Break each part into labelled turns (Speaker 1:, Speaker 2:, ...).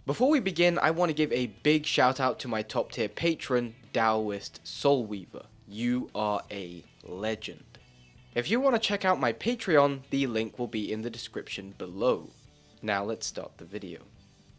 Speaker 1: Before we begin, I want to give a big shout out to my top tier patron, Daoist Soulweaver. You are a legend. If you want to check out my Patreon, the link will be in the description below. Now let's start the video.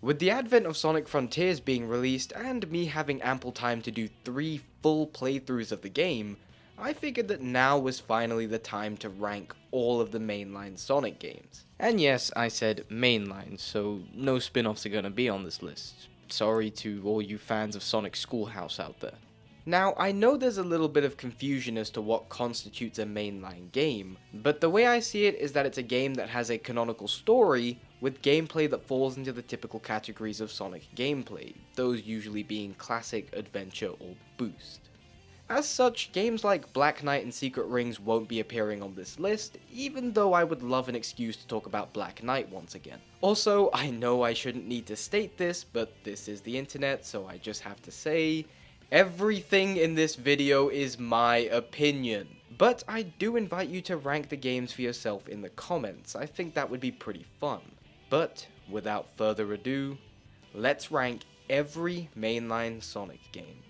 Speaker 1: With the advent of Sonic Frontiers being released and me having ample time to do 3 full playthroughs of the game, I figured that now was finally the time to rank all of the mainline Sonic games. And yes, I said mainline, so no spin-offs are gonna be on this list. Sorry to all you fans of Sonic Schoolhouse out there. Now, I know there's a little bit of confusion as to what constitutes a mainline game, but the way I see it is that it's a game that has a canonical story with gameplay that falls into the typical categories of Sonic gameplay, those usually being classic, adventure, or boost. As such, games like Black Knight and Secret Rings won't be appearing on this list, even though I would love an excuse to talk about Black Knight once again. Also, I know I shouldn't need to state this, but this is the internet, so I just have to say, everything in this video is my opinion. But I do invite you to rank the games for yourself in the comments. I think that would be pretty fun. But without further ado, let's rank every mainline Sonic game.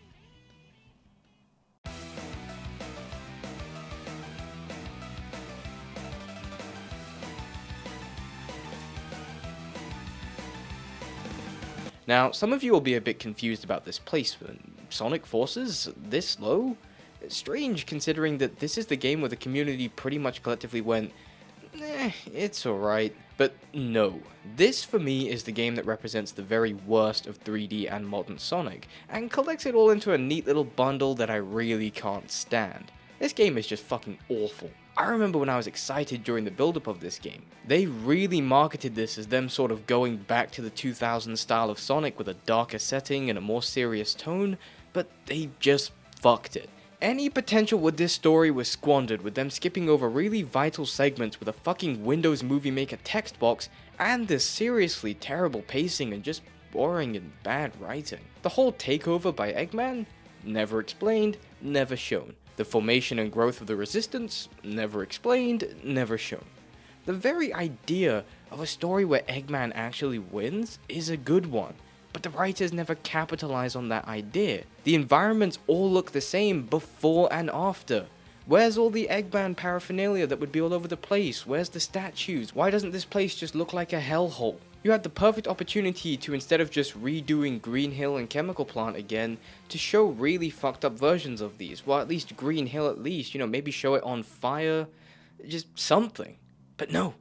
Speaker 1: Now, some of you will be a bit confused about this placement. Sonic Forces? This low? Strange, considering that this is the game where the community pretty much collectively went, it's alright. But no, this for me is the game that represents the very worst of 3D and modern Sonic, and collects it all into a neat little bundle that I really can't stand. This game is just fucking awful. I remember when I was excited during the build-up of this game. They really marketed this as them sort of going back to the 2000s style of Sonic with a darker setting and a more serious tone, but they just fucked it. Any potential with this story was squandered with them skipping over really vital segments with a fucking Windows Movie Maker text box and this seriously terrible pacing and just boring and bad writing. The whole takeover by Eggman? Never explained, never shown. The formation and growth of the Resistance? Never explained, never shown. The very idea of a story where Eggman actually wins is a good one, but the writers never capitalize on that idea. The environments all look the same before and after. Where's all the Eggman paraphernalia that would be all over the place? Where's the statues? Why doesn't this place just look like a hellhole? You had the perfect opportunity to, instead of just redoing Green Hill and Chemical Plant again, to show really fucked up versions of these. Well, at least Green Hill at least, maybe show it on fire, just something. But no,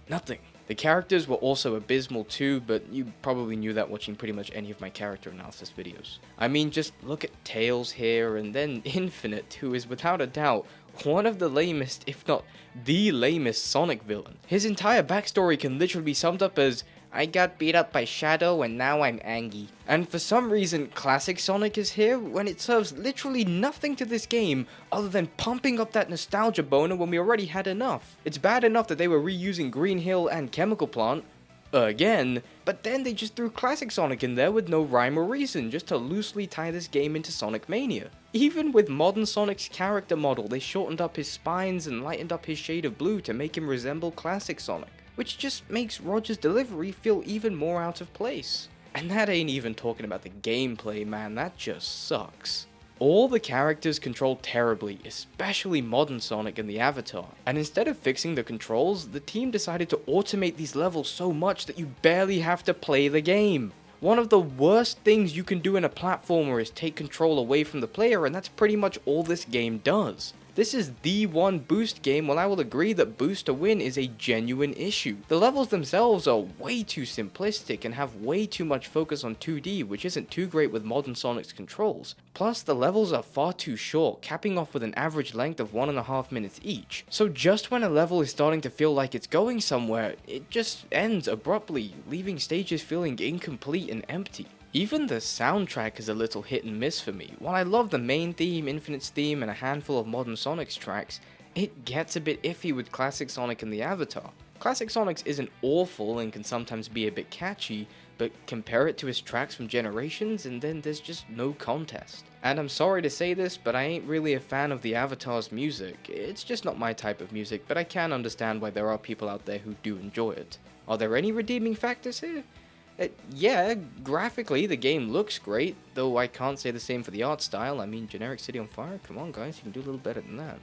Speaker 1: nothing. The characters were also abysmal too, but you probably knew that watching pretty much any of my character analysis videos. I mean, just look at Tails here, and then Infinite, who is without a doubt one of the lamest, if not the lamest Sonic villain. His entire backstory can literally be summed up as, I got beat up by Shadow and now I'm angry. And for some reason, Classic Sonic is here when it serves literally nothing to this game other than pumping up that nostalgia boner when we already had enough. It's bad enough that they were reusing Green Hill and Chemical Plant again, but then they just threw Classic Sonic in there with no rhyme or reason, just to loosely tie this game into Sonic Mania. Even with modern Sonic's character model, they shortened up his spines and lightened up his shade of blue to make him resemble Classic Sonic, which just makes Roger's delivery feel even more out of place. And that ain't even talking about the gameplay, man, that just sucks. All the characters control terribly, especially modern Sonic and the Avatar, and instead of fixing the controls, the team decided to automate these levels so much that you barely have to play the game. One of the worst things you can do in a platformer is take control away from the player, and that's pretty much all this game does. This is the one boost game, while I will agree that boost to win is a genuine issue. The levels themselves are way too simplistic and have way too much focus on 2D, which isn't too great with modern Sonic's controls. Plus, the levels are far too short, capping off with an average length of 1.5 minutes each. So just when a level is starting to feel like it's going somewhere, it just ends abruptly, leaving stages feeling incomplete and empty. Even the soundtrack is a little hit and miss for me. While I love the main theme, Infinite's theme, and a handful of modern Sonic's tracks, it gets a bit iffy with Classic Sonic and the Avatar. Classic Sonic's isn't awful and can sometimes be a bit catchy, but compare it to his tracks from Generations and then there's just no contest. And I'm sorry to say this, but I ain't really a fan of the Avatar's music. It's just not my type of music, but I can understand why there are people out there who do enjoy it. Are there any redeeming factors here? Yeah, graphically the game looks great, though I can't say the same for the art style. I mean, generic City on Fire, come on guys, you can do a little better than that.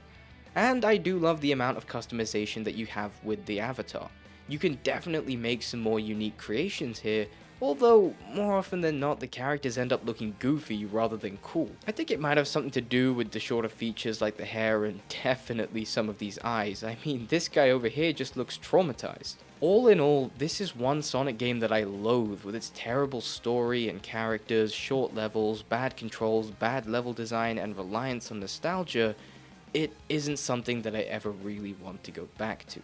Speaker 1: And I do love the amount of customization that you have with the avatar. You can definitely make some more unique creations here, although more often than not the characters end up looking goofy rather than cool. I think it might have something to do with the shorter features like the hair and definitely some of these eyes. I mean, this guy over here just looks traumatized. All in all, this is one Sonic game that I loathe, with its terrible story and characters, short levels, bad controls, bad level design, and reliance on nostalgia. It isn't something that I ever really want to go back to.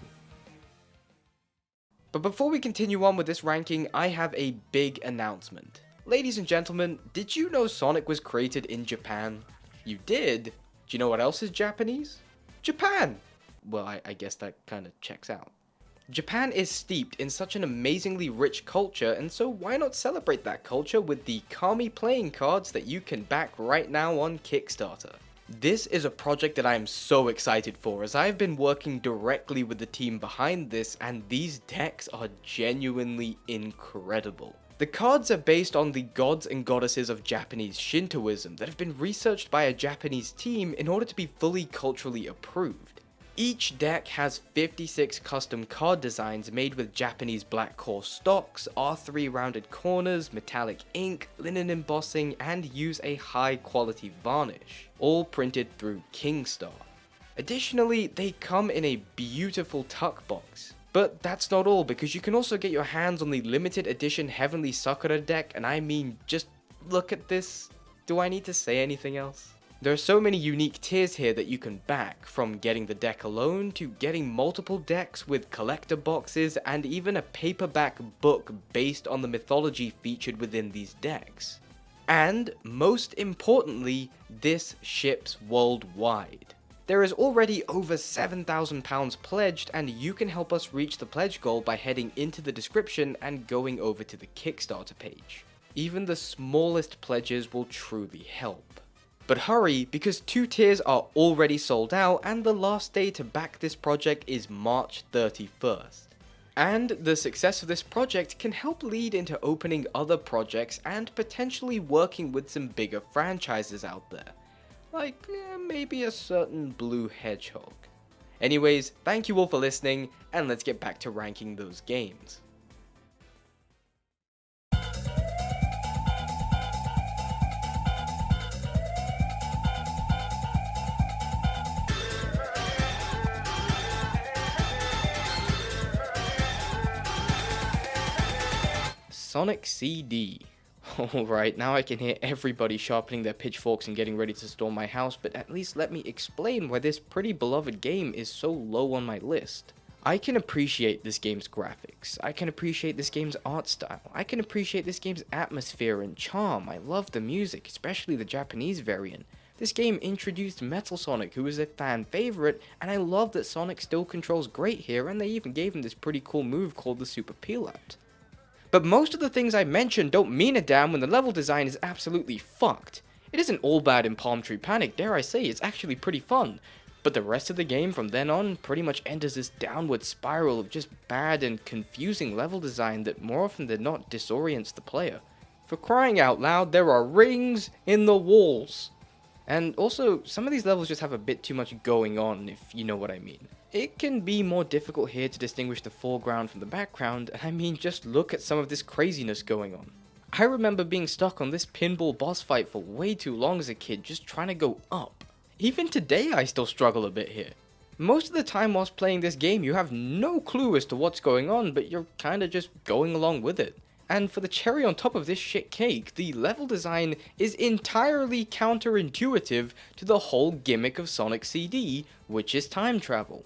Speaker 1: But before we continue on with this ranking, I have a big announcement. Ladies and gentlemen, did you know Sonic was created in Japan? You did? Do you know what else is Japanese? Japan! Well, I guess that kind of checks out. Japan is steeped in such an amazingly rich culture, and so why not celebrate that culture with the Kami playing cards that you can back right now on Kickstarter? This is a project that I am so excited for, as I've been working directly with the team behind this, and these decks are genuinely incredible. The cards are based on the gods and goddesses of Japanese Shintoism that have been researched by a Japanese team in order to be fully culturally approved. Each deck has 56 custom card designs made with Japanese black core stocks, R3 rounded corners, metallic ink, linen embossing, and use a high quality varnish, all printed through Kickstarter. Additionally, they come in a beautiful tuck box. But that's not all, because you can also get your hands on the limited edition Heavenly Sakura deck, and I mean, just look at this. Do I need to say anything else? There are so many unique tiers here that you can back, from getting the deck alone to getting multiple decks with collector boxes and even a paperback book based on the mythology featured within these decks. And most importantly, this ships worldwide. There is already over £7,000 pledged, and you can help us reach the pledge goal by heading into the description and going over to the Kickstarter page. Even the smallest pledges will truly help. But hurry, because 2 tiers are already sold out, and the last day to back this project is March 31st. And the success of this project can help lead into opening other projects and potentially working with some bigger franchises out there. Like, maybe a certain blue hedgehog. Anyways, thank you all for listening, and let's get back to ranking those games. Sonic CD. Alright, now I can hear everybody sharpening their pitchforks and getting ready to storm my house, but at least let me explain why this pretty beloved game is so low on my list. I can appreciate this game's graphics, I can appreciate this game's art style, I can appreciate this game's atmosphere and charm. I love the music, especially the Japanese variant. This game introduced Metal Sonic, who is a fan favorite, and I love that Sonic still controls great here, and they even gave him this pretty cool move called the Super Peel Out. But most of the things I mentioned don't mean a damn when the level design is absolutely fucked. It isn't all bad in Palm Tree Panic, dare I say, it's actually pretty fun. But the rest of the game from then on pretty much enters this downward spiral of just bad and confusing level design that more often than not disorients the player. For crying out loud, there are rings in the walls. And also, some of these levels just have a bit too much going on, if you know what I mean. It can be more difficult here to distinguish the foreground from the background, and I mean, just look at some of this craziness going on. I remember being stuck on this pinball boss fight for way too long as a kid, just trying to go up. Even today I still struggle a bit here. Most of the time whilst playing this game, you have no clue as to what's going on, but you're kinda just going along with it. And for the cherry on top of this shit cake, the level design is entirely counterintuitive to the whole gimmick of Sonic CD, which is time travel.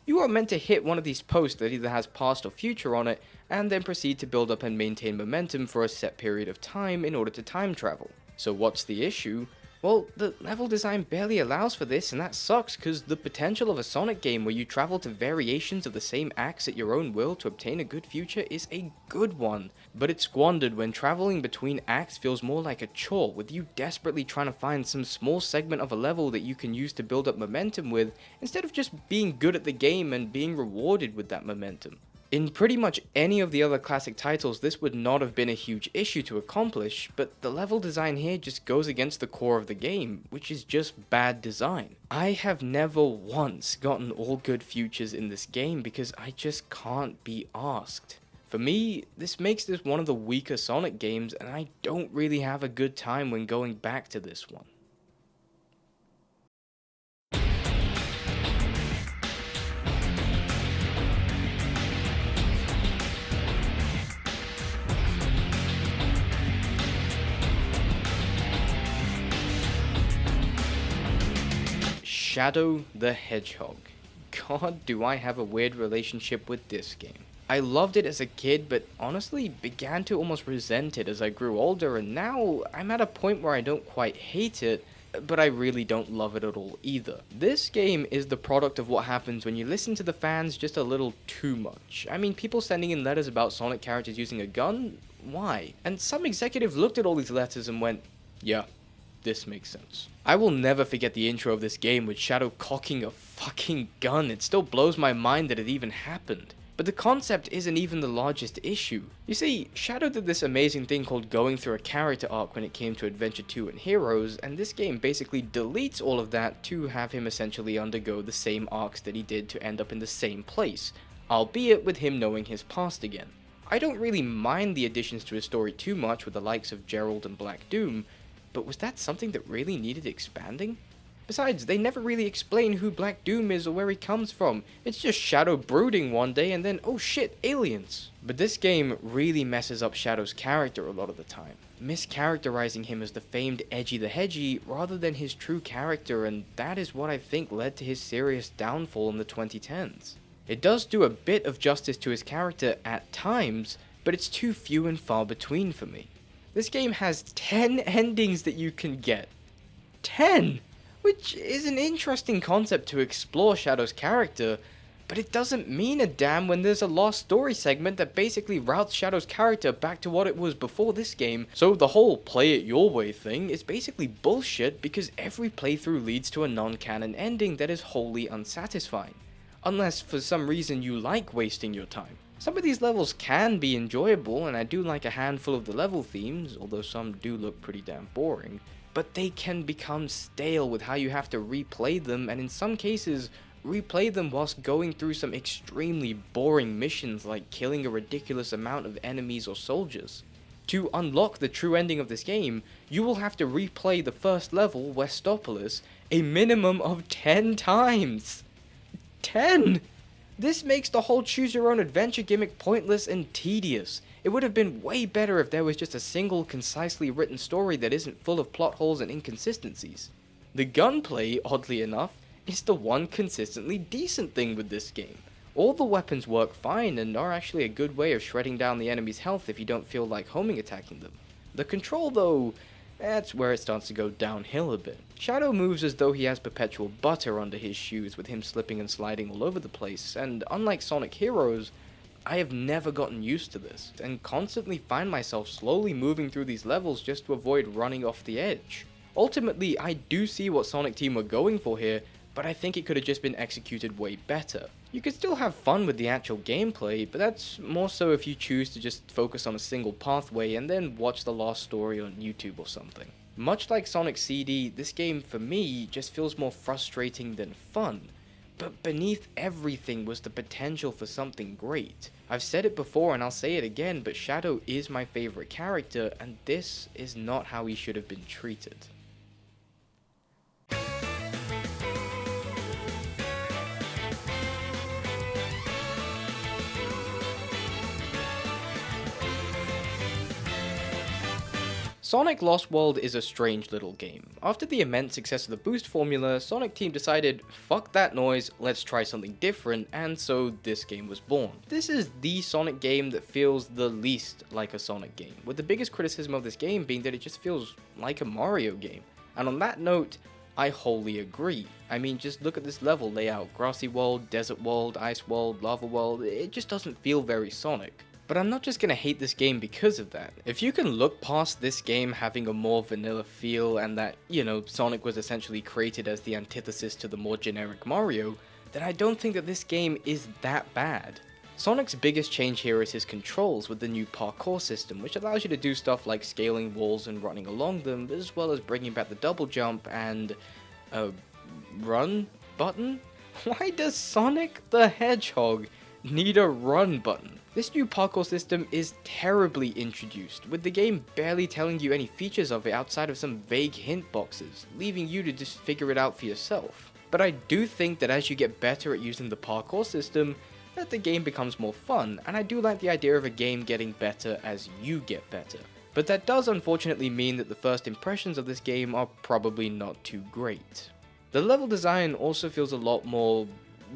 Speaker 1: You are meant to hit one of these posts that either has past or future on it, and then proceed to build up and maintain momentum for a set period of time in order to time travel. So what's the issue? Well, the level design barely allows for this, and that sucks because the potential of a Sonic game where you travel to variations of the same acts at your own will to obtain a good future is a good one, but it's squandered when traveling between acts feels more like a chore, with you desperately trying to find some small segment of a level that you can use to build up momentum with, instead of just being good at the game and being rewarded with that momentum. In pretty much any of the other classic titles, this would not have been a huge issue to accomplish, but the level design here just goes against the core of the game, which is just bad design. I have never once gotten all good futures in this game because I just can't be asked. For me, this makes this one of the weaker Sonic games, and I don't really have a good time when going back to this one. Shadow the Hedgehog. God, do I have a weird relationship with this game. I loved it as a kid, but honestly began to almost resent it as I grew older, and now I'm at a point where I don't quite hate it, but I really don't love it at all either. This game is the product of what happens when you listen to the fans just a little too much. I mean, people sending in letters about Sonic characters using a gun? Why? And some executive looked at all these letters and went, yeah, this makes sense. I will never forget the intro of this game with Shadow cocking a fucking gun. It still blows my mind that it even happened. But the concept isn't even the largest issue. You see, Shadow did this amazing thing called going through a character arc when it came to Adventure 2 and Heroes, and this game basically deletes all of that to have him essentially undergo the same arcs that he did to end up in the same place, albeit with him knowing his past again. I don't really mind the additions to his story too much with the likes of Gerald and Black Doom, but was that something that really needed expanding? Besides, they never really explain who Black Doom is or where he comes from. It's just Shadow brooding one day and then, oh shit, aliens. But this game really messes up Shadow's character a lot of the time, mischaracterizing him as the famed Edgy the Hedgy rather than his true character, and that is what I think led to his serious downfall in the 2010s. It does do a bit of justice to his character at times, but it's too few and far between for me. This game has 10 endings that you can get. 10! Which is an interesting concept to explore Shadow's character, but it doesn't mean a damn when there's a lost story segment that basically routes Shadow's character back to what it was before this game, so the whole play it your way thing is basically bullshit because every playthrough leads to a non-canon ending that is wholly unsatisfying. Unless for some reason you like wasting your time. Some of these levels can be enjoyable, and I do like a handful of the level themes, although some do look pretty damn boring, but they can become stale with how you have to replay them, and in some cases, replay them whilst going through some extremely boring missions like killing a ridiculous amount of enemies or soldiers. To unlock the true ending of this game, you will have to replay the first level, Westopolis, a minimum of 10 times! 10! This makes the whole choose your own adventure gimmick pointless and tedious. It would have been way better if there was just a single, concisely written story that isn't full of plot holes and inconsistencies. The gunplay, oddly enough, is the one consistently decent thing with this game. All the weapons work fine and are actually a good way of shredding down the enemy's health if you don't feel like homing attacking them. The control though, that's where it starts to go downhill a bit. Shadow moves as though he has perpetual butter under his shoes, with him slipping and sliding all over the place, and unlike Sonic Heroes, I have never gotten used to this, and constantly find myself slowly moving through these levels just to avoid running off the edge. Ultimately, I do see what Sonic Team were going for here, but I think it could have just been executed way better. You could still have fun with the actual gameplay, but that's more so if you choose to just focus on a single pathway and then watch the last story on YouTube or something. Much like Sonic CD, this game for me just feels more frustrating than fun. But beneath everything was the potential for something great. I've said it before and I'll say it again, but Shadow is my favorite character, and this is not how he should have been treated. Sonic Lost World is a strange little game. After the immense success of the boost formula, Sonic Team decided, fuck that noise, let's try something different, and so this game was born. This is the Sonic game that feels the least like a Sonic game, with the biggest criticism of this game being that it just feels like a Mario game. And on that note, I wholly agree. I mean, just look at this level layout: grassy world, desert world, ice world, lava world. It just doesn't feel very Sonic. But I'm not just gonna hate this game because of that. If you can look past this game having a more vanilla feel and that, Sonic was essentially created as the antithesis to the more generic Mario, then I don't think that this game is that bad. Sonic's biggest change here is his controls with the new parkour system, which allows you to do stuff like scaling walls and running along them, as well as bringing back the double jump and a run button? Why does Sonic the Hedgehog need a run button? This new parkour system is terribly introduced, with the game barely telling you any features of it outside of some vague hint boxes, leaving you to just figure it out for yourself. But I do think that as you get better at using the parkour system, that the game becomes more fun, and I do like the idea of a game getting better as you get better. But that does unfortunately mean that the first impressions of this game are probably not too great. The level design also feels a lot more,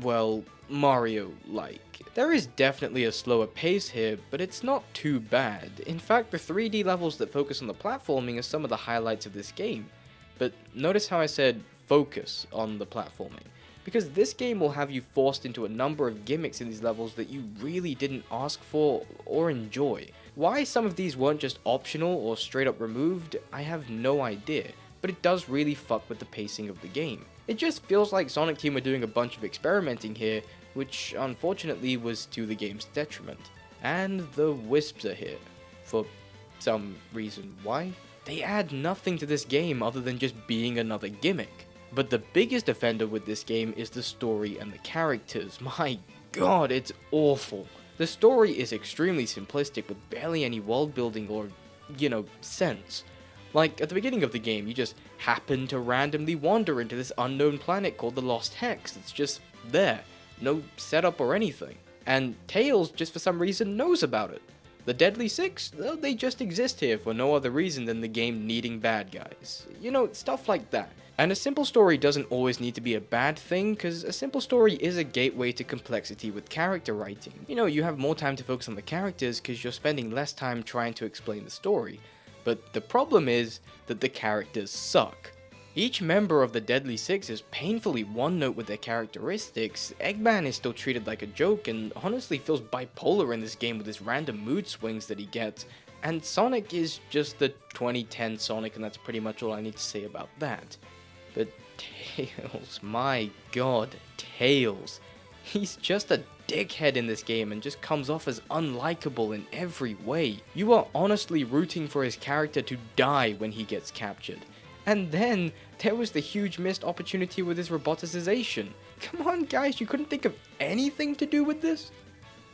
Speaker 1: well, Mario-like. There is definitely a slower pace here, but it's not too bad. In fact, the 3D levels that focus on the platforming are some of the highlights of this game. But notice how I said focus on the platforming, because this game will have you forced into a number of gimmicks in these levels that you really didn't ask for or enjoy. Why some of these weren't just optional or straight up removed, I have no idea, but it does really fuck with the pacing of the game. It just feels like Sonic Team were doing a bunch of experimenting here, which unfortunately was to the game's detriment. And the Wisps are here, for some reason. Why? They add nothing to this game other than just being another gimmick. But the biggest offender with this game is the story and the characters. My god, it's awful. The story is extremely simplistic with barely any world building or, sense. Like, at the beginning of the game, you just happen to randomly wander into this unknown planet called the Lost Hex. It's just there. No setup or anything. And Tails, just for some reason, knows about it. The Deadly Six, well, they just exist here for no other reason than the game needing bad guys. Stuff like that. And a simple story doesn't always need to be a bad thing, because a simple story is a gateway to complexity with character writing. You have more time to focus on the characters because you're spending less time trying to explain the story. But the problem is that the characters suck. Each member of the Deadly Six is painfully one note with their characteristics. Eggman is still treated like a joke and honestly feels bipolar in this game with his random mood swings that he gets. And Sonic is just the 2010 Sonic, and that's pretty much all I need to say about that. But Tails, my god, Tails. He's just a dickhead in this game and just comes off as unlikable in every way. You are honestly rooting for his character to die when he gets captured. And then, there was the huge missed opportunity with his roboticization. Come on guys, you couldn't think of anything to do with this?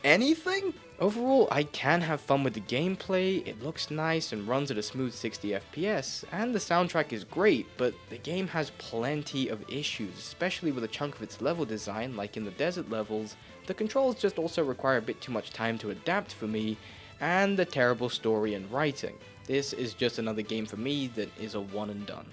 Speaker 1: Anything? Overall, I can have fun with the gameplay, it looks nice and runs at a smooth 60 FPS, and the soundtrack is great, but the game has plenty of issues, especially with a chunk of its level design, like in the desert levels. The controls just also require a bit too much time to adapt for me, and the terrible story and writing. This is just another game for me that is a one and done.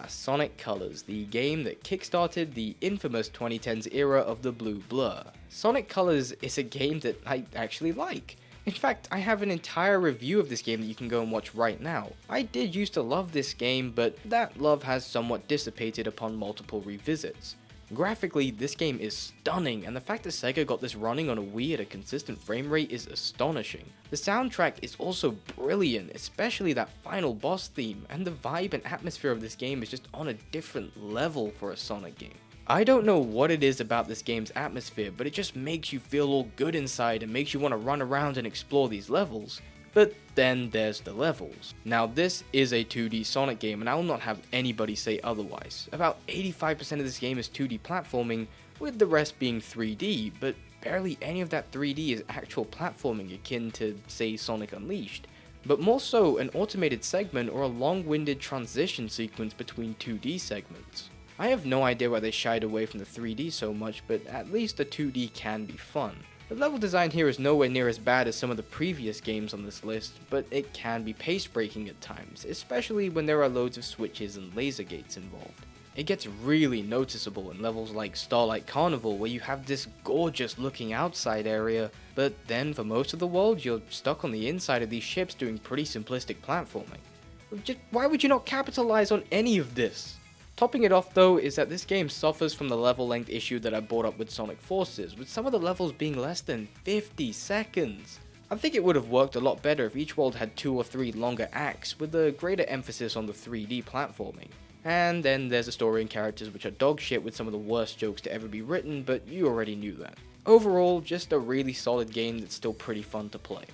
Speaker 1: Sonic Colors, the game that kickstarted the infamous 2010s era of the blue blur. Sonic Colors is a game that I actually like. In fact, I have an entire review of this game that you can go and watch right now. I did used to love this game, but that love has somewhat dissipated upon multiple revisits. Graphically, this game is stunning, and the fact that Sega got this running on a Wii at a consistent frame rate is astonishing. The soundtrack is also brilliant, especially that final boss theme, and the vibe and atmosphere of this game is just on a different level for a Sonic game. I don't know what it is about this game's atmosphere, but it just makes you feel all good inside and makes you want to run around and explore these levels. But then there's the levels. Now this is a 2D Sonic game, and I will not have anybody say otherwise. About 85% of this game is 2D platforming, with the rest being 3D, but barely any of that 3D is actual platforming akin to, say, Sonic Unleashed, but more so an automated segment or a long-winded transition sequence between 2D segments. I have no idea why they shied away from the 3D so much, but at least the 2D can be fun. The level design here is nowhere near as bad as some of the previous games on this list, but it can be pace-breaking at times, especially when there are loads of switches and laser gates involved. It gets really noticeable in levels like Starlight Carnival, where you have this gorgeous looking outside area, but then for most of the world you're stuck on the inside of these ships doing pretty simplistic platforming. Why would you not capitalize on any of this? Topping it off though is that this game suffers from the level length issue that I brought up with Sonic Forces, with some of the levels being less than 50 seconds. I think it would have worked a lot better if each world had 2 or 3 longer acts with a greater emphasis on the 3D platforming. And then there's the story and characters which are dog shit with some of the worst jokes to ever be written, but you already knew that. Overall, just a really solid game that's still pretty fun to play.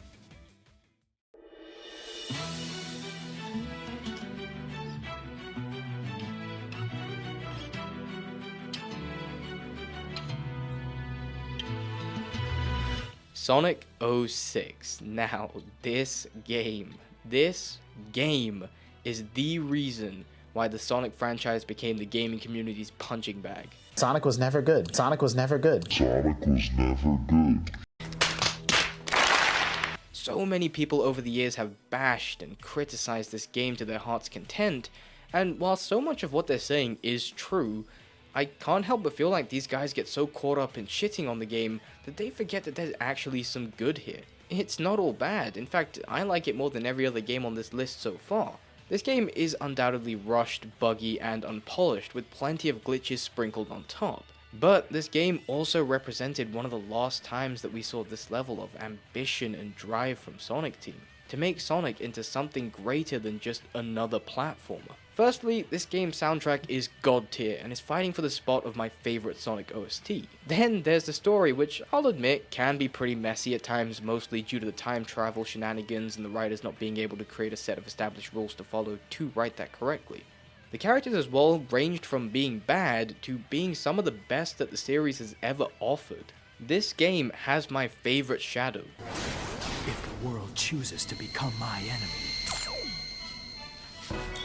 Speaker 1: Sonic 06. Now, this game is the reason why the Sonic franchise became the gaming community's punching bag.
Speaker 2: Sonic was never good. Sonic was never good.
Speaker 3: Sonic was never good.
Speaker 1: So many people over the years have bashed and criticized this game to their heart's content, and while so much of what they're saying is true, I can't help but feel like these guys get so caught up in shitting on the game that they forget that there's actually some good here. It's not all bad. In fact, I like it more than every other game on this list so far. This game is undoubtedly rushed, buggy, and unpolished, with plenty of glitches sprinkled on top. But this game also represented one of the last times that we saw this level of ambition and drive from Sonic Team, to make Sonic into something greater than just another platformer. Firstly, this game's soundtrack is god tier and is fighting for the spot of my favorite Sonic OST. Then there's the story, which I'll admit can be pretty messy at times, mostly due to the time travel shenanigans and the writers not being able to create a set of established rules to follow to write that correctly. The characters as well ranged from being bad to being some of the best that the series has ever offered. This game has my favorite Shadow.
Speaker 4: If the world chooses to become my enemy,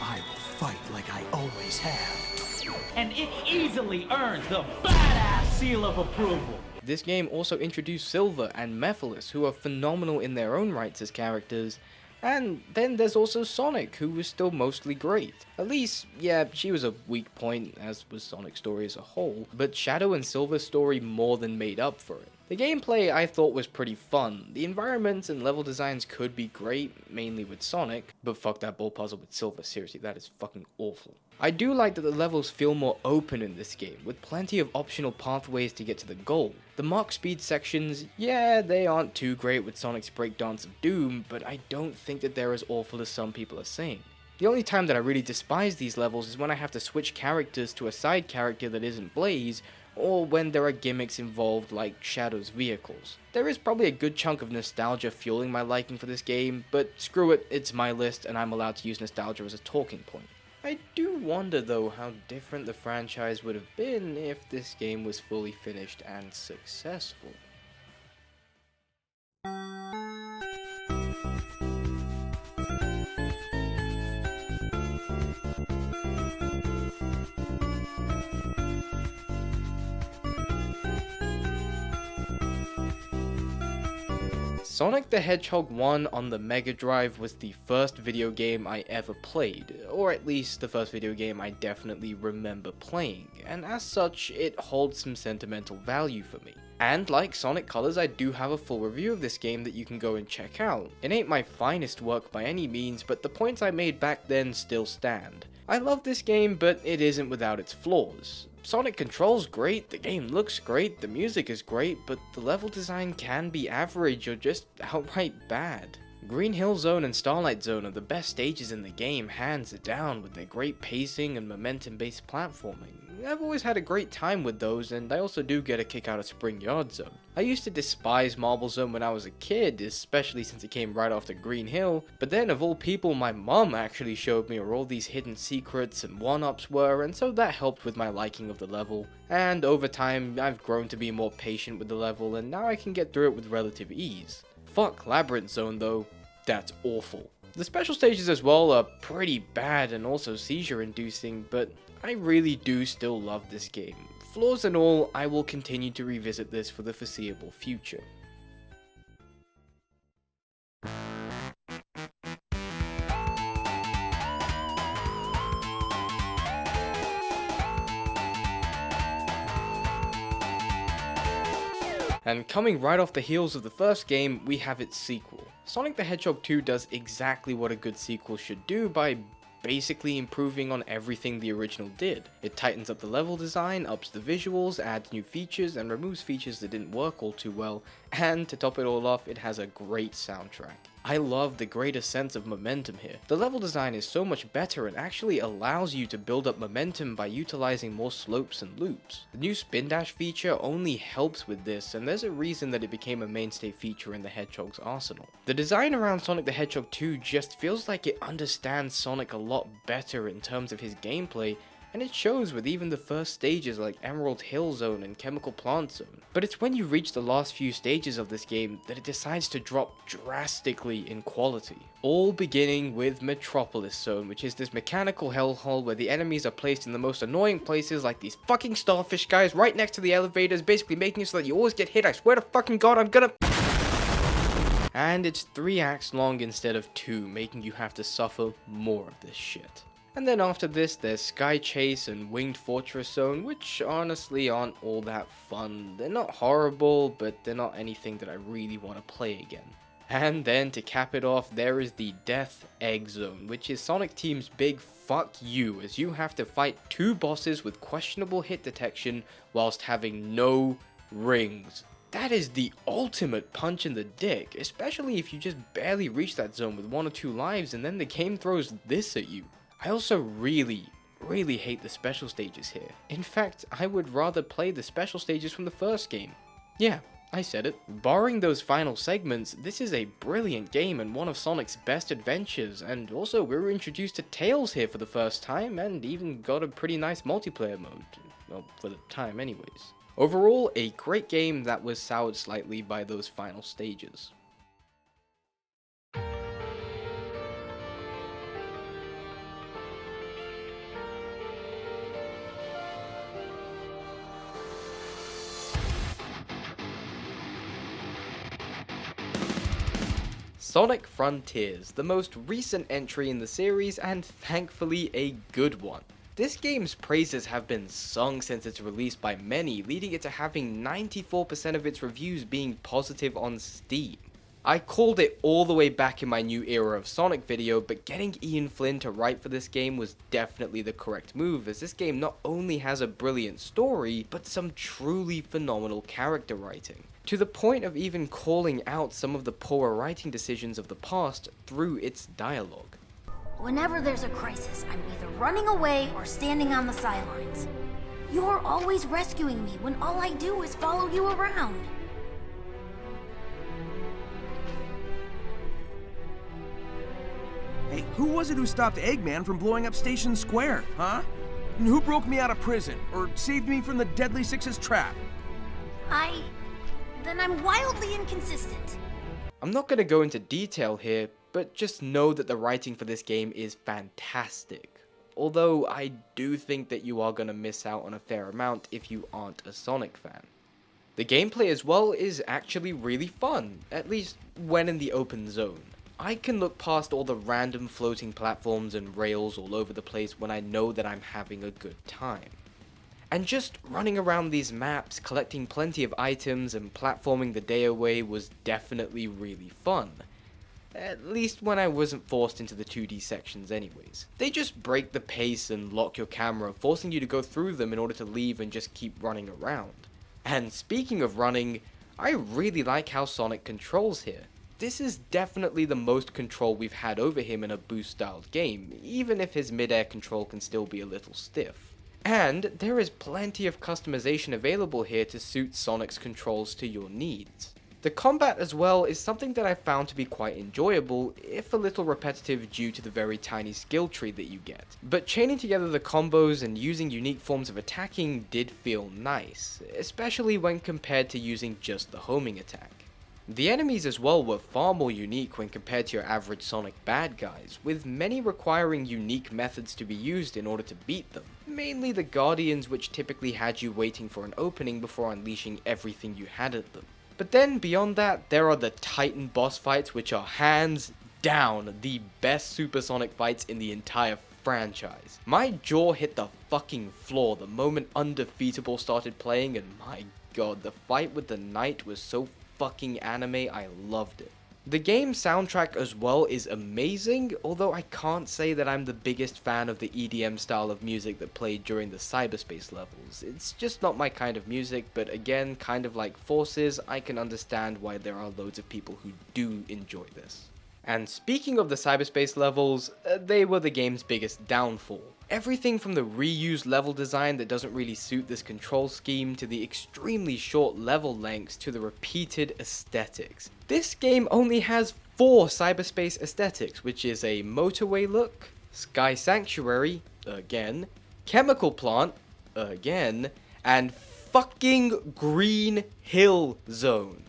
Speaker 4: I will fight like I always have.
Speaker 5: And it easily earns the badass seal of approval.
Speaker 1: This game also introduced Silver and Mephiles, who are phenomenal in their own rights as characters, and then there's also Sonic, who was still mostly great. At least, yeah, she was a weak point, as was Sonic's story as a whole, but Shadow and Silver's story more than made up for it. The gameplay I thought was pretty fun. The environments and level designs could be great, mainly with Sonic, but fuck that ball puzzle with Silver, seriously, that is fucking awful. I do like that the levels feel more open in this game, with plenty of optional pathways to get to the goal. The Mach Speed sections, yeah, they aren't too great with Sonic's Breakdance of Doom, but I don't think that they're as awful as some people are saying. The only time that I really despise these levels is when I have to switch characters to a side character that isn't Blaze, or when there are gimmicks involved like Shadow's vehicles. There is probably a good chunk of nostalgia fueling my liking for this game, but screw it, it's my list and I'm allowed to use nostalgia as a talking point. I do wonder though how different the franchise would have been if this game was fully finished and successful. Sonic the Hedgehog 1 on the Mega Drive was the first video game I ever played, or at least the first video game I definitely remember playing, and as such, it holds some sentimental value for me. And like Sonic Colors, I do have a full review of this game that you can go and check out. It ain't my finest work by any means, but the points I made back then still stand. I love this game, but it isn't without its flaws. Sonic controls great, the game looks great, the music is great, but the level design can be average or just outright bad. Green Hill Zone and Starlight Zone are the best stages in the game, hands down, with their great pacing and momentum-based platforming. I've always had a great time with those, and I also do get a kick out of Spring Yard Zone. I used to despise Marble Zone when I was a kid, especially since it came right after Green Hill, but then of all people, my mum actually showed me where all these hidden secrets and one-ups were, and so that helped with my liking of the level. And over time, I've grown to be more patient with the level, and now I can get through it with relative ease. Fuck Labyrinth Zone though, that's awful. The special stages as well are pretty bad and also seizure inducing, but I really do still love this game. Flaws and all, I will continue to revisit this for the foreseeable future. And coming right off the heels of the first game, we have its sequel. Sonic the Hedgehog 2 does exactly what a good sequel should do by basically improving on everything the original did. It tightens up the level design, ups the visuals, adds new features, and removes features that didn't work all too well, and to top it all off, it has a great soundtrack. I love the greater sense of momentum here. The level design is so much better and actually allows you to build up momentum by utilizing more slopes and loops. The new spin dash feature only helps with this, and there's a reason that it became a mainstay feature in the Hedgehog's arsenal. The design around Sonic the Hedgehog 2 just feels like it understands Sonic a lot better in terms of his gameplay, and it shows with even the first stages like Emerald Hill Zone and Chemical Plant Zone. But it's when you reach the last few stages of this game that it decides to drop drastically in quality. All beginning with Metropolis Zone, which is this mechanical hellhole where the enemies are placed in the most annoying places like these fucking starfish guys right next to the elevators, basically making it so that you always get hit. I swear to fucking god, I'm gonna... And it's 3 acts long instead of 2, making you have to suffer more of this shit. And then after this, there's Sky Chase and Winged Fortress Zone, which honestly aren't all that fun. They're not horrible, but they're not anything that I really want to play again. And then to cap it off, there is the Death Egg Zone, which is Sonic Team's big fuck you, as you have to fight 2 bosses with questionable hit detection whilst having no rings. That is the ultimate punch in the dick, especially if you just barely reach that zone with 1 or 2 lives and then the game throws this at you. I also really hate the special stages here. In fact, I would rather play the special stages from the first game. Yeah, I said it. Barring those final segments, this is a brilliant game and one of Sonic's best adventures, and also we were introduced to Tails here for the first time and even got a pretty nice multiplayer mode. Well, for the time anyways. Overall, a great game that was soured slightly by those final stages. Sonic Frontiers, the most recent entry in the series and thankfully a good one. This game's praises have been sung since its release by many, leading it to having 94% of its reviews being positive on Steam. I called it all the way back in my New Era of Sonic video, but getting Ian Flynn to write for this game was definitely the correct move, as this game not only has a brilliant story, but some truly phenomenal character writing. To the point of even calling out some of the poor writing decisions of the past through its dialogue.
Speaker 6: Whenever there's a crisis, I'm either running away or standing on the sidelines. You're always rescuing me when all I do is follow you around.
Speaker 7: Hey, who was it who stopped Eggman from blowing up Station Square, huh? And who broke me out of prison, or saved me from the Deadly Six's trap?
Speaker 6: Then I'm wildly inconsistent.
Speaker 1: I'm not going to go into detail here, but just know that the writing for this game is fantastic. Although I do think that you are going to miss out on a fair amount if you aren't a Sonic fan. The gameplay as well is actually really fun, at least when in the open zone. I can look past all the random floating platforms and rails all over the place when I know that I'm having a good time. And just running around these maps, collecting plenty of items and platforming the day away was definitely really fun. At least when I wasn't forced into the 2D sections anyways. They just break the pace and lock your camera, forcing you to go through them in order to leave and just keep running around. And speaking of running, I really like how Sonic controls here. This is definitely the most control we've had over him in a boost-styled game, even if his mid-air control can still be a little stiff. And there is plenty of customization available here to suit Sonic's controls to your needs. The combat as well is something that I found to be quite enjoyable, if a little repetitive due to the very tiny skill tree that you get. But chaining together the combos and using unique forms of attacking did feel nice, especially when compared to using just the homing attack. The enemies as well were far more unique when compared to your average Sonic bad guys, with many requiring unique methods to be used in order to beat them. Mainly the Guardians, which typically had you waiting for an opening before unleashing everything you had at them. But then beyond that, there are the Titan boss fights, which are hands down the best supersonic fights in the entire franchise. My jaw hit the fucking floor the moment Undefeatable started playing, and my god, the fight with the Knight was so fucking anime, I loved it. The game's soundtrack as well is amazing, although I can't say that I'm the biggest fan of the EDM style of music that played during the cyberspace levels. It's just not my kind of music, but again, kind of like Forces, I can understand why there are loads of people who do enjoy this. And speaking of the cyberspace levels, they were the game's biggest downfall. Everything from the reused level design that doesn't really suit this control scheme, to the extremely short level lengths, to the repeated aesthetics. This game only has 4 cyberspace aesthetics, which is a motorway look, sky sanctuary, again, chemical plant, again, and fucking green hill zone,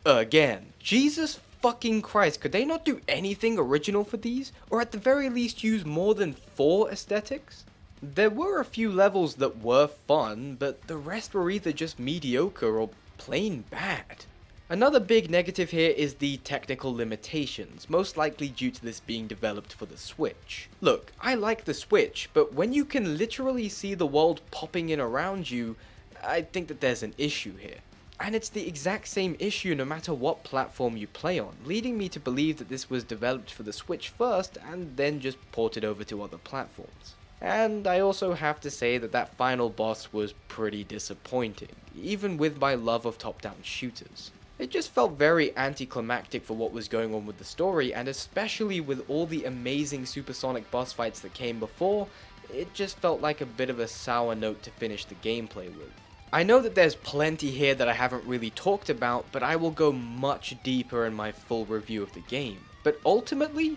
Speaker 1: again. Jesus fucking Christ, could they not do anything original for these? Or at the very least use more than 4 aesthetics? There were a few levels that were fun, but the rest were either just mediocre or plain bad. Another big negative here is the technical limitations, most likely due to this being developed for the Switch. Look, I like the Switch, but when you can literally see the world popping in around you, I think that there's an issue here. And it's the exact same issue no matter what platform you play on, leading me to believe that this was developed for the Switch first and then just ported over to other platforms. And I also have to say that that final boss was pretty disappointing, even with my love of top-down shooters. It just felt very anticlimactic for what was going on with the story, and especially with all the amazing supersonic boss fights that came before, it just felt like a bit of a sour note to finish the gameplay with. I know that there's plenty here that I haven't really talked about, but I will go much deeper in my full review of the game. But ultimately,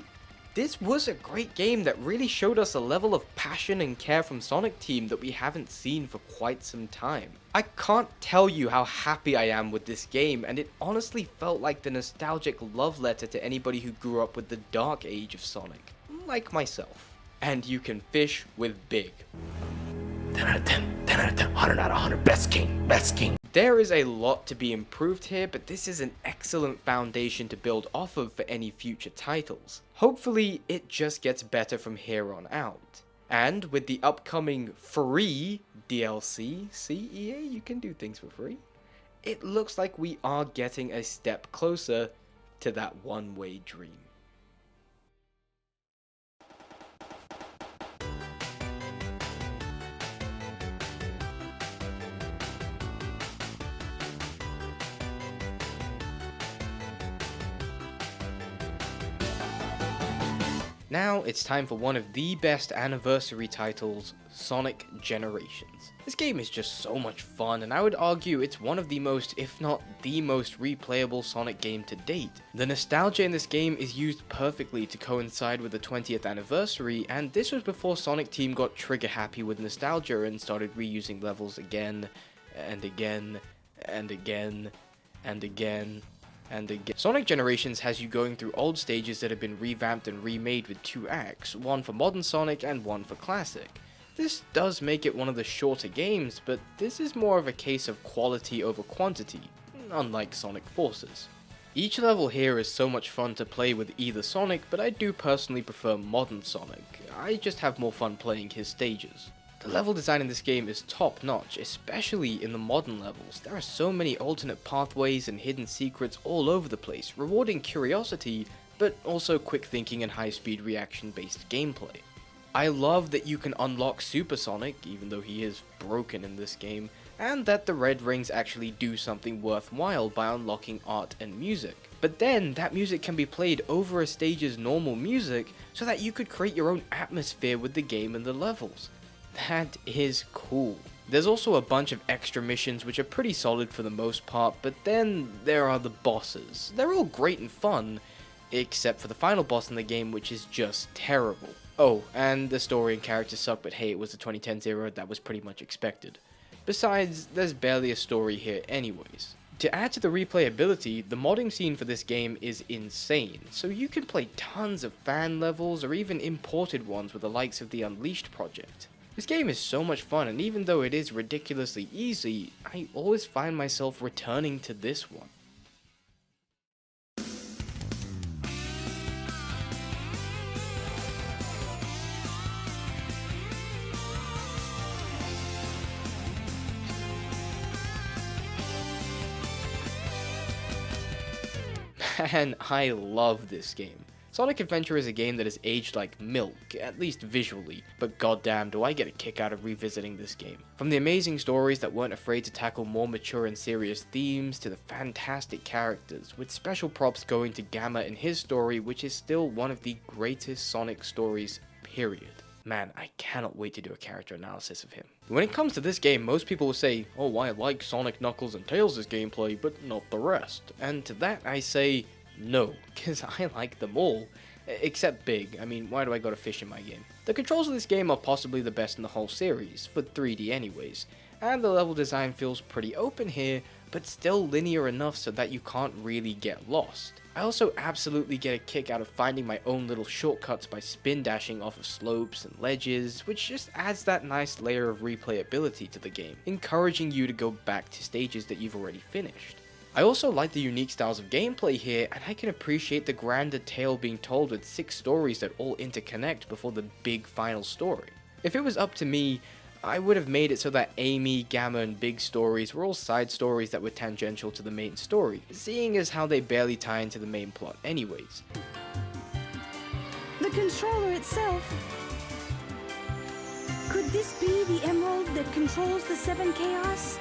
Speaker 1: this was a great game that really showed us a level of passion and care from Sonic Team that we haven't seen for quite some time. I can't tell you how happy I am with this game, and it honestly felt like the nostalgic love letter to anybody who grew up with the dark age of Sonic, like myself. And you can fish with big.
Speaker 2: 10 out of 10, 10 out of 10, 100 out of 100, best game, best game.
Speaker 1: There is a lot to be improved here, but this is an excellent foundation to build off of for any future titles. Hopefully, it just gets better from here on out. And with the upcoming free DLC, see EA, you can do things for free, it looks like we are getting a step closer to that one-way dream. Now it's time for one of the best anniversary titles, Sonic Generations. This game is just so much fun, and I would argue it's one of the most, if not the most replayable Sonic game to date. The nostalgia in this game is used perfectly to coincide with the 20th anniversary, and this was before Sonic Team got trigger happy with nostalgia and started reusing levels again, and again, and again, and again. And again. Sonic Generations has you going through old stages that have been revamped and remade with 2 acts, one for modern Sonic and one for classic. This does make it one of the shorter games, but this is more of a case of quality over quantity, unlike Sonic Forces. Each level here is so much fun to play with either Sonic, but I do personally prefer modern Sonic. I just have more fun playing his stages. The level design in this game is top notch, especially in the modern levels. There are so many alternate pathways and hidden secrets all over the place, rewarding curiosity, but also quick thinking and high speed reaction based gameplay. I love that you can unlock Super Sonic, even though he is broken in this game, and that the red rings actually do something worthwhile by unlocking art and music. But then, that music can be played over a stage's normal music, so that you could create your own atmosphere with the game and the levels. That is cool. There's also a bunch of extra missions which are pretty solid for the most part, but then there are the bosses. They're all great and fun, except for the final boss in the game, which is just terrible. Oh, and the story and characters suck, but hey, it was the 2010s era, that was pretty much expected. Besides, there's barely a story here anyways. To add to the replayability, the modding scene for this game is insane, so you can play tons of fan levels or even imported ones with the likes of the Unleashed project. This game is so much fun, and even though it is ridiculously easy, I always find myself returning to this one. and I love this game. Sonic Adventure is a game that has aged like milk, at least visually, but goddamn do I get a kick out of revisiting this game. From the amazing stories that weren't afraid to tackle more mature and serious themes, to the fantastic characters, with special props going to Gamma and his story, which is still one of the greatest Sonic stories, period. Man, I cannot wait to do a character analysis of him. When it comes to this game, most people will say, oh, I like Sonic, Knuckles, and Tails' gameplay, but not the rest. And to that I say, no, because I like them all. Except Big. I mean, why do I gotta fish in my game? The controls of this game are possibly the best in the whole series, for 3D anyways, and the level design feels pretty open here, but still linear enough so that you can't really get lost. I also absolutely get a kick out of finding my own little shortcuts by spin dashing off of slopes and ledges, which just adds that nice layer of replayability to the game, encouraging you to go back to stages that you've already finished. I also like the unique styles of gameplay here, and I can appreciate the grander tale being told with 6 stories that all interconnect before the big final story. If it was up to me, I would have made it so that Amy, Gamma, and Big stories were all side stories that were tangential to the main story, seeing as how they barely tie into the main plot anyways.
Speaker 8: The controller itself. Could this be the emerald that controls the 7 chaos?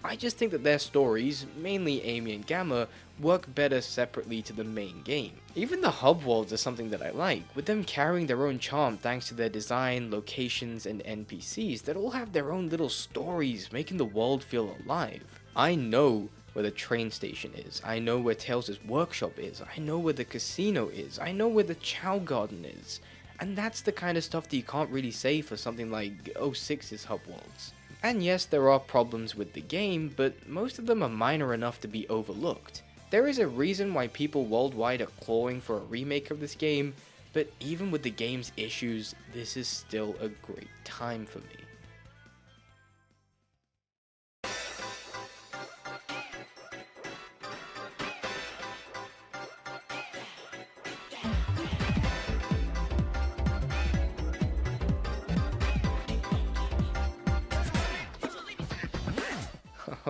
Speaker 1: I just think that their stories, mainly Amy and Gamma, work better separately to the main game. Even the hub worlds are something that I like, with them carrying their own charm thanks to their design, locations, and NPCs that all have their own little stories, making the world feel alive. I know where the train station is, I know where Tails' workshop is, I know where the casino is, I know where the Chow Garden is, and that's the kind of stuff that you can't really say for something like 06's hub worlds. And yes, there are problems with the game, but most of them are minor enough to be overlooked. There is a reason why people worldwide are clawing for a remake of this game, but even with the game's issues, this is still a great time for me.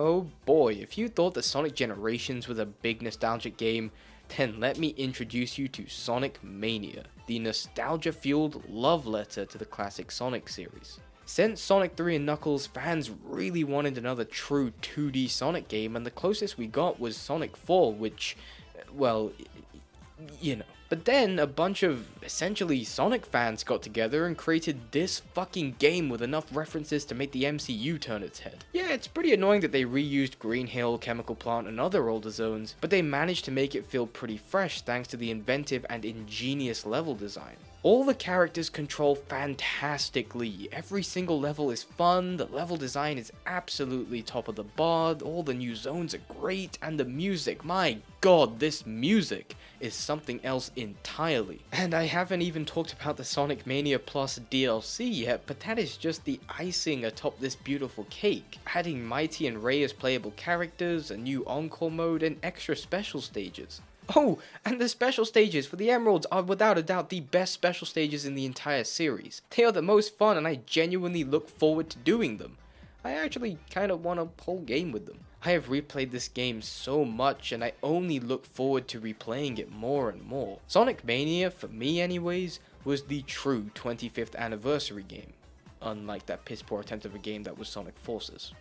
Speaker 1: Oh boy, if you thought that Sonic Generations was a big nostalgic game, then let me introduce you to Sonic Mania, the nostalgia-fueled love letter to the classic Sonic series. Since Sonic 3 and Knuckles, fans really wanted another true 2D Sonic game, and the closest we got was Sonic 4, which, well, you know. But then a bunch of essentially Sonic fans got together and created this fucking game with enough references to make the MCU turn its head. Yeah, it's pretty annoying that they reused Green Hill, Chemical Plant, and other older zones, but they managed to make it feel pretty fresh thanks to the inventive and ingenious level design. All the characters control fantastically, every single level is fun, the level design is absolutely top of the bar, all the new zones are great, and the music, my god, this music is something else entirely. And I haven't even talked about the Sonic Mania Plus DLC yet, but that is just the icing atop this beautiful cake, adding Mighty and Ray as playable characters, a new encore mode, and extra special stages. Oh, and the special stages for the Emeralds are without a doubt the best special stages in the entire series. They are the most fun and I genuinely look forward to doing them. I actually kind of want a whole game with them. I have replayed this game so much and I only look forward to replaying it more and more. Sonic Mania, for me anyways, was the true 25th anniversary game. Unlike that piss poor attempt of a game that was Sonic Forces.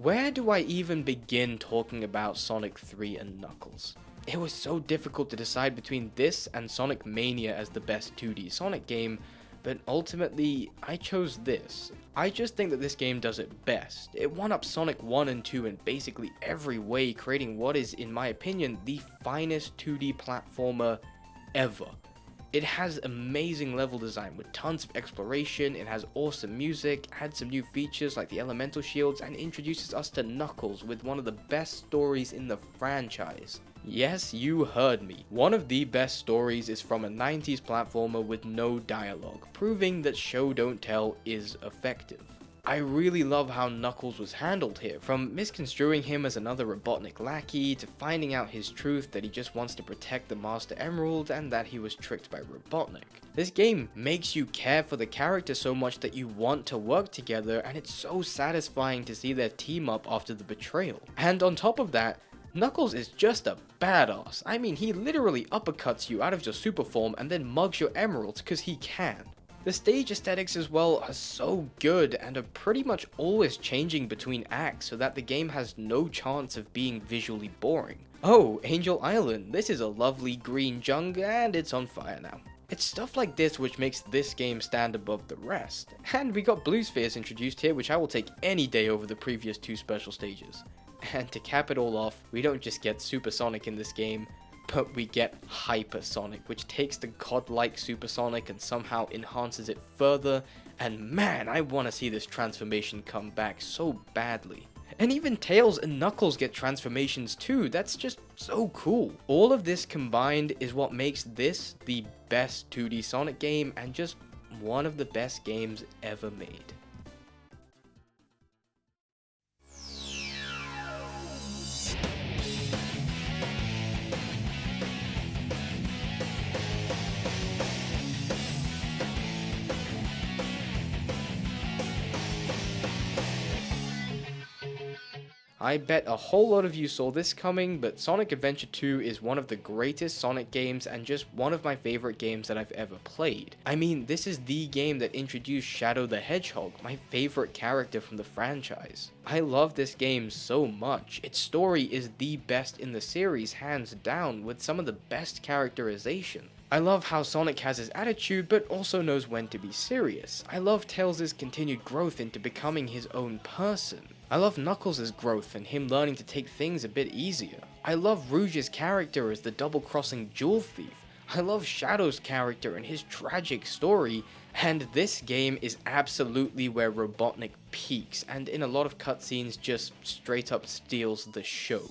Speaker 1: Where do I even begin talking about Sonic 3 and Knuckles? It was so difficult to decide between this and Sonic Mania as the best 2D Sonic game, but ultimately, I chose this. I just think that this game does it best. It one-ups Sonic 1 and 2 in basically every way, creating what is, in my opinion, the finest 2D platformer ever. It has amazing level design with tons of exploration, it has awesome music, adds some new features like the elemental shields, and introduces us to Knuckles with one of the best stories in the franchise. Yes, you heard me. One of the best stories is from a 90s platformer with no dialogue, proving that show don't tell is effective. I really love how Knuckles was handled here, from misconstruing him as another Robotnik lackey, to finding out his truth that he just wants to protect the Master Emerald and that he was tricked by Robotnik. This game makes you care for the character so much that you want to work together, and it's so satisfying to see their team up after the betrayal. And on top of that, Knuckles is just a badass. I mean, he literally uppercuts you out of your super form and then mugs your emeralds because he can. The stage aesthetics as well are so good and are pretty much always changing between acts so that the game has no chance of being visually boring. Oh, Angel Island, this is a lovely green junk and it's on fire now. It's stuff like this which makes this game stand above the rest. And we got blue spheres introduced here, which I will take any day over the previous 2 special stages. And to cap it all off, we don't just get Supersonic in this game, but we get Hypersonic, which takes the godlike Supersonic and somehow enhances it further, and man, I want to see this transformation come back so badly. And even Tails and Knuckles get transformations too, that's just so cool. All of this combined is what makes this the best 2D Sonic game and just one of the best games ever made. I bet a whole lot of you saw this coming, but Sonic Adventure 2 is one of the greatest Sonic games and just one of my favorite games that I've ever played. I mean, this is the game that introduced Shadow the Hedgehog, my favorite character from the franchise. I love this game so much. Its story is the best in the series, hands down, with some of the best characterization. I love how Sonic has his attitude, but also knows when to be serious. I love Tails' continued growth into becoming his own person. I love Knuckles' growth and him learning to take things a bit easier. I love Rouge's character as the double-crossing jewel thief. I love Shadow's character and his tragic story, and this game is absolutely where Robotnik peaks, and in a lot of cutscenes just straight up steals the show.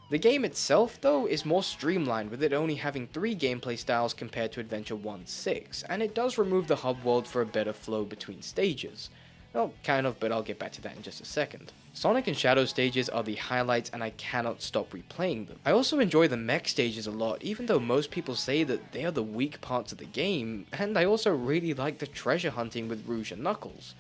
Speaker 1: The game itself, though, is more streamlined, with it only having 3 gameplay styles compared to Adventure 1.6, and it does remove the hub world for a better flow between stages. Well, kind of, but I'll get back to that in just a second. Sonic and Shadow stages are the highlights and I cannot stop replaying them. I also enjoy the mech stages a lot, even though most people say that they are the weak parts of the game, and I also really like the treasure hunting with Rouge and Knuckles.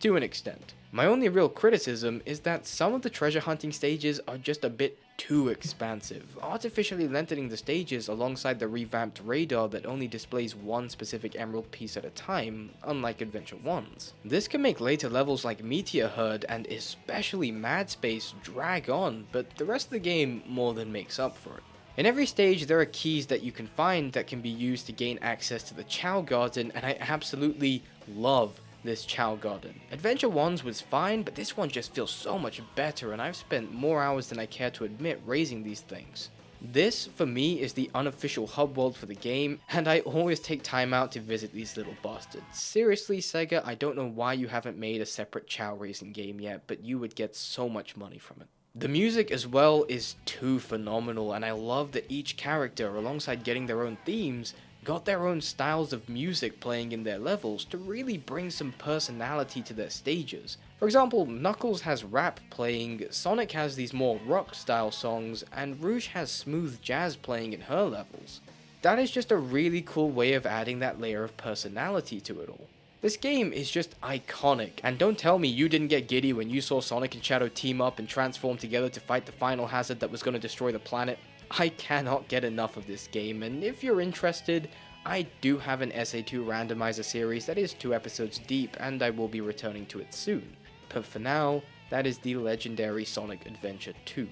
Speaker 1: To an extent. My only real criticism is that some of the treasure hunting stages are just a bit too expansive, artificially lengthening the stages alongside the revamped radar that only displays one specific emerald piece at a time, unlike Adventure 1's. This can make later levels like Meteor Herd and especially Mad Space drag on, but the rest of the game more than makes up for it. In every stage there are keys that you can find that can be used to gain access to the Chow Garden, and I absolutely love this Chow Garden. Adventure 1's was fine, but this one just feels so much better, and I've spent more hours than I care to admit raising these things. This, for me, is the unofficial hub world for the game, and I always take time out to visit these little bastards. Seriously, Sega, I don't know why you haven't made a separate Chow racing game yet, but you would get so much money from it. The music as well is too phenomenal, and I love that each character, alongside getting their own themes, got their own styles of music playing in their levels to really bring some personality to their stages. For example, Knuckles has rap playing, Sonic has these more rock style songs, and Rouge has smooth jazz playing in her levels. That is just a really cool way of adding that layer of personality to it all. This game is just iconic, and don't tell me you didn't get giddy when you saw Sonic and Shadow team up and transform together to fight the final hazard that was going to destroy the planet. I cannot get enough of this game, and if you're interested, I do have an SA2 randomizer series that is 2 episodes deep, and I will be returning to it soon. But for now, that is the legendary Sonic Adventure 2.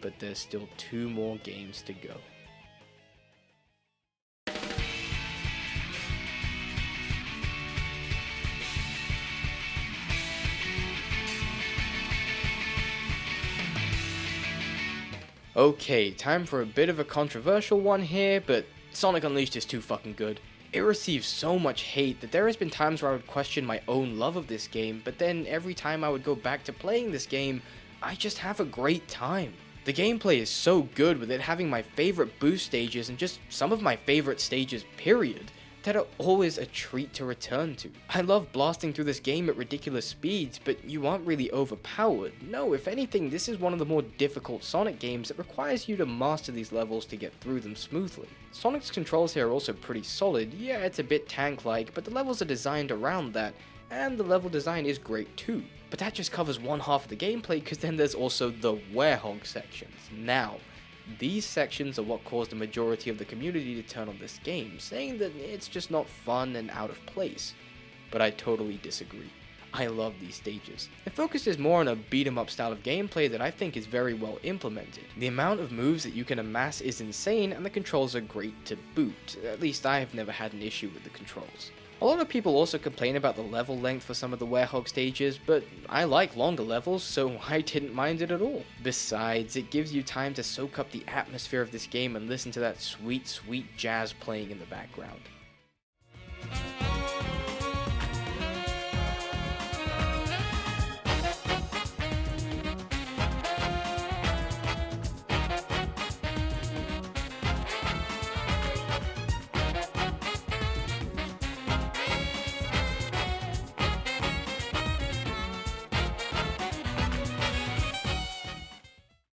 Speaker 1: But there's still 2 more games to go. Okay, time for a bit of a controversial one here, but Sonic Unleashed is too fucking good. It receives so much hate that there has been times where I would question my own love of this game, but then every time I would go back to playing this game, I just have a great time. The gameplay is so good, with it having my favorite boost stages and just some of my favorite stages, period. that are always a treat to return to. I love blasting through this game at ridiculous speeds, but you aren't really overpowered. No, if anything, this is one of the more difficult Sonic games that requires you to master these levels to get through them smoothly. Sonic's controls here are also pretty solid. Yeah, it's a bit tank-like, but the levels are designed around that, and the level design is great too. But that just covers one half of the gameplay, because then there's also the werehog sections. Now, these sections are what caused the majority of the community to turn on this game, saying that it's just not fun and out of place. But I totally disagree. I love these stages. It focuses more on a beat 'em up style of gameplay that I think is very well implemented. The amount of moves that you can amass is insane, and the controls are great to boot. At least I have never had an issue with the controls. A lot of people also complain about the level length for some of the werehog stages, but I like longer levels, so I didn't mind it at all. Besides, it gives you time to soak up the atmosphere of this game and listen to that sweet, sweet jazz playing in the background.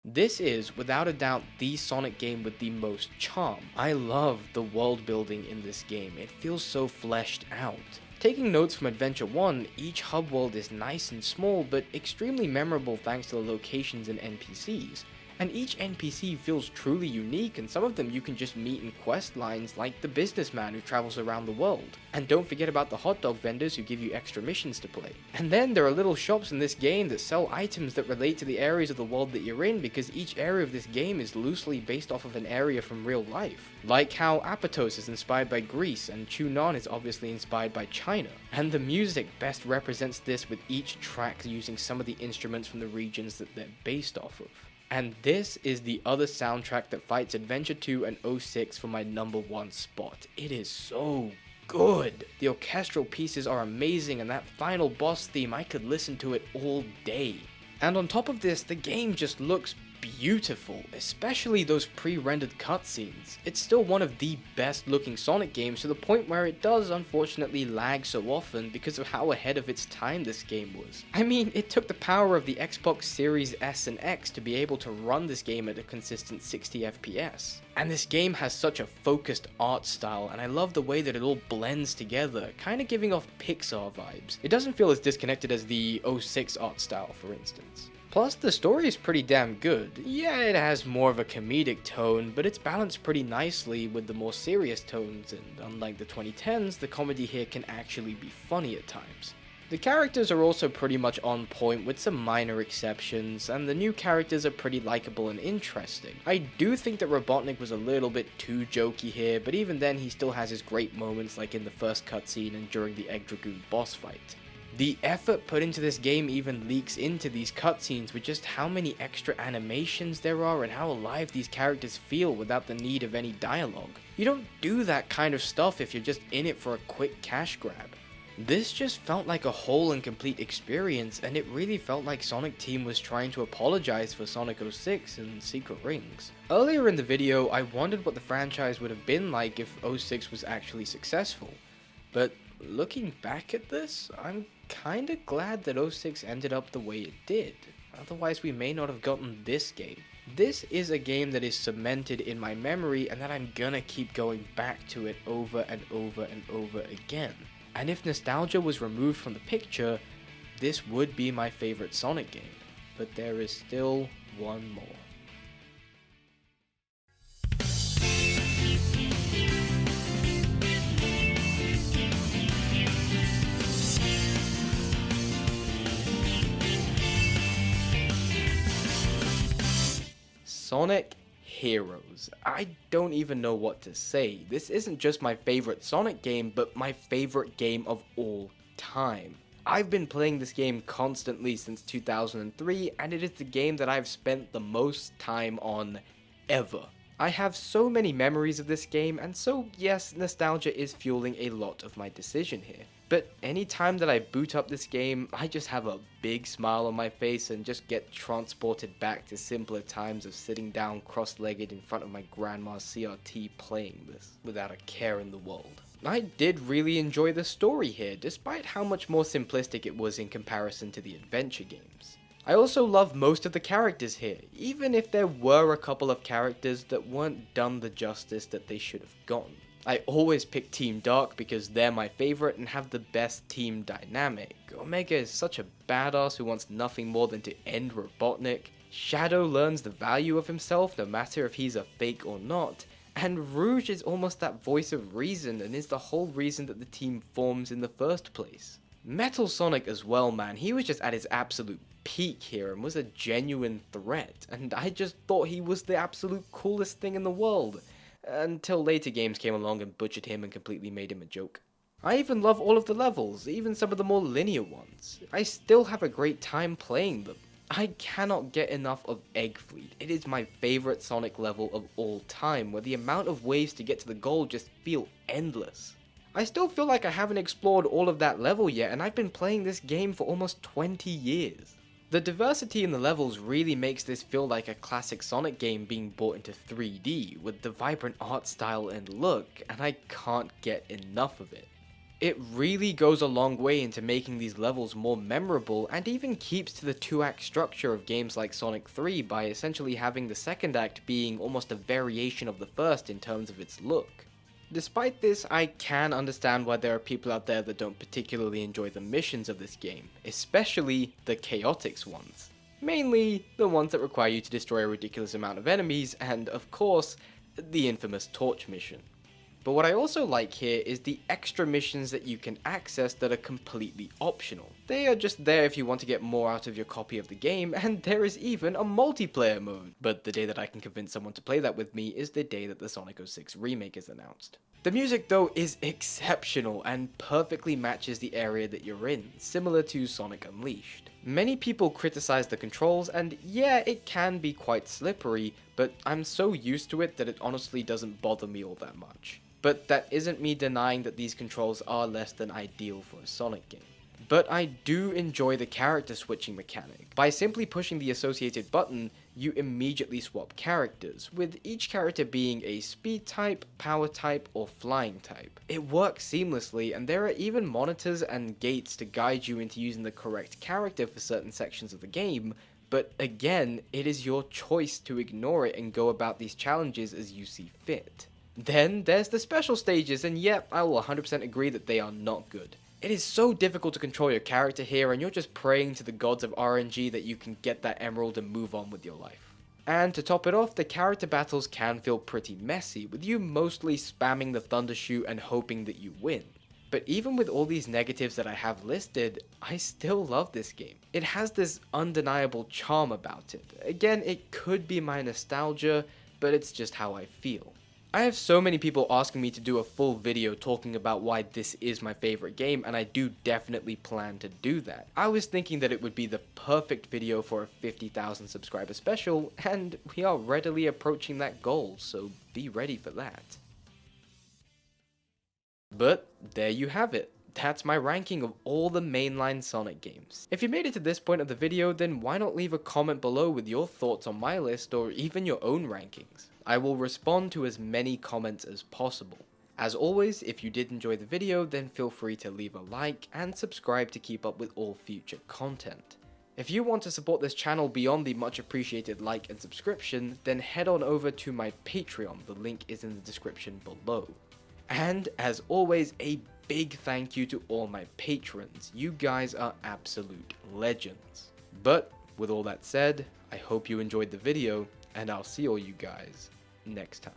Speaker 1: This is, without a doubt, the Sonic game with the most charm. I love the world building in this game, it feels so fleshed out. Taking notes from Adventure 1, each hub world is nice and small, but extremely memorable thanks to the locations and NPCs. And each NPC feels truly unique, and some of them you can just meet in quest lines like the businessman who travels around the world. And don't forget about the hot dog vendors who give you extra missions to play. And then there are little shops in this game that sell items that relate to the areas of the world that you're in, because each area of this game is loosely based off of an area from real life. Like how Apatos is inspired by Greece, and Chunan is obviously inspired by China. And the music best represents this, with each track using some of the instruments from the regions that they're based off of. And this is the other soundtrack that fights Adventure 2 and 06 for my #1 spot. It is so good. The orchestral pieces are amazing, and that final boss theme, I could listen to it all day. And on top of this, the game just looks beautiful, especially those pre-rendered cutscenes. It's still one of the best looking Sonic games, to the point where it does unfortunately lag so often because of how ahead of its time this game was. I mean, it took the power of the Xbox Series S and X to be able to run this game at a consistent 60 FPS. And this game has such a focused art style, and I love the way that it all blends together, kind of giving off Pixar vibes. It doesn't feel as disconnected as the 06 art style, for instance. Plus, the story is pretty damn good. Yeah, it has more of a comedic tone, but it's balanced pretty nicely with the more serious tones, and unlike the 2010s, the comedy here can actually be funny at times. The characters are also pretty much on point, with some minor exceptions, and the new characters are pretty likable and interesting. I do think that Robotnik was a little bit too jokey here, but even then he still has his great moments, like in the first cutscene and during the Egg Dragoon boss fight. The effort put into this game even leaks into these cutscenes, with just how many extra animations there are and how alive these characters feel without the need of any dialogue. You don't do that kind of stuff if you're just in it for a quick cash grab. This just felt like a whole and complete experience, and it really felt like Sonic Team was trying to apologize for Sonic 06 and Secret Rings. Earlier in the video, I wondered what the franchise would have been like if 06 was actually successful, but looking back at this, I'm kinda glad that 06 ended up the way it did. Otherwise, we may not have gotten this game. This is a game that is cemented in my memory, and that I'm gonna keep going back to it over and over and over again. And if nostalgia was removed from the picture, this would be my favorite Sonic game. But there is still one more. Sonic Heroes. I don't even know what to say. This isn't just my favorite Sonic game, but my favorite game of all time. I've been playing this game constantly since 2003, and it is the game that I've spent the most time on ever. I have so many memories of this game, and so yes, nostalgia is fueling a lot of my decision here. But anytime that I boot up this game, I just have a big smile on my face and just get transported back to simpler times of sitting down cross-legged in front of my grandma's CRT playing this without a care in the world. I did really enjoy the story here, despite how much more simplistic it was in comparison to the adventure games. I also love most of the characters here, even if there were a couple of characters that weren't done the justice that they should have gotten. I always pick Team Dark because they're my favorite and have the best team dynamic. Omega is such a badass who wants nothing more than to end Robotnik. Shadow learns the value of himself no matter if he's a fake or not. And Rouge is almost that voice of reason and is the whole reason that the team forms in the first place. Metal Sonic as well, man, he was just at his absolute peak here and was a genuine threat, and I just thought he was the absolute coolest thing in the world, until later games came along and butchered him and completely made him a joke. I even love all of the levels, even some of the more linear ones. I still have a great time playing them. I cannot get enough of Egg Fleet. It is my favorite Sonic level of all time, where the amount of ways to get to the goal just feel endless. I still feel like I haven't explored all of that level yet, and I've been playing this game for almost 20 years. The diversity in the levels really makes this feel like a classic Sonic game being brought into 3D, with the vibrant art style and look, and I can't get enough of it. It really goes a long way into making these levels more memorable, and even keeps to the 2-act structure of games like Sonic 3 by essentially having the second act being almost a variation of the first in terms of its look. Despite this, I can understand why there are people out there that don't particularly enjoy the missions of this game, especially the chaotix ones. Mainly, the ones that require you to destroy a ridiculous amount of enemies, and of course, the infamous torch mission. But what I also like here is the extra missions that you can access that are completely optional. They are just there if you want to get more out of your copy of the game, and there is even a multiplayer mode. But the day that I can convince someone to play that with me is the day that the Sonic 06 remake is announced. The music though is exceptional and perfectly matches the area that you're in, similar to Sonic Unleashed. Many people criticize the controls, and yeah, it can be quite slippery, but I'm so used to it that it honestly doesn't bother me all that much. But that isn't me denying that these controls are less than ideal for a Sonic game. But I do enjoy the character switching mechanic. By simply pushing the associated button, you immediately swap characters, with each character being a speed type, power type, or flying type. It works seamlessly, and there are even monitors and gates to guide you into using the correct character for certain sections of the game, but again, it is your choice to ignore it and go about these challenges as you see fit. Then there's the special stages, and yep, I will 100% agree that they are not good. It is so difficult to control your character here, and you're just praying to the gods of RNG that you can get that emerald and move on with your life. And to top it off, the character battles can feel pretty messy, with you mostly spamming the Thundershoot and hoping that you win. But even with all these negatives that I have listed, I still love this game. It has this undeniable charm about it. Again, it could be my nostalgia, but it's just how I feel. I have so many people asking me to do a full video talking about why this is my favorite game, and I do definitely plan to do that. I was thinking that it would be the perfect video for a 50,000 subscriber special, and we are readily approaching that goal, so be ready for that. But there you have it. That's my ranking of all the mainline Sonic games. If you made it to this point of the video, then why not leave a comment below with your thoughts on my list or even your own rankings. I will respond to as many comments as possible. As always, if you did enjoy the video, then feel free to leave a like and subscribe to keep up with all future content. If you want to support this channel beyond the much appreciated like and subscription, then head on over to my Patreon, the link is in the description below. And as always, a big thank you to all my patrons. You guys are absolute legends. But with all that said, I hope you enjoyed the video, and I'll see all you guys next time.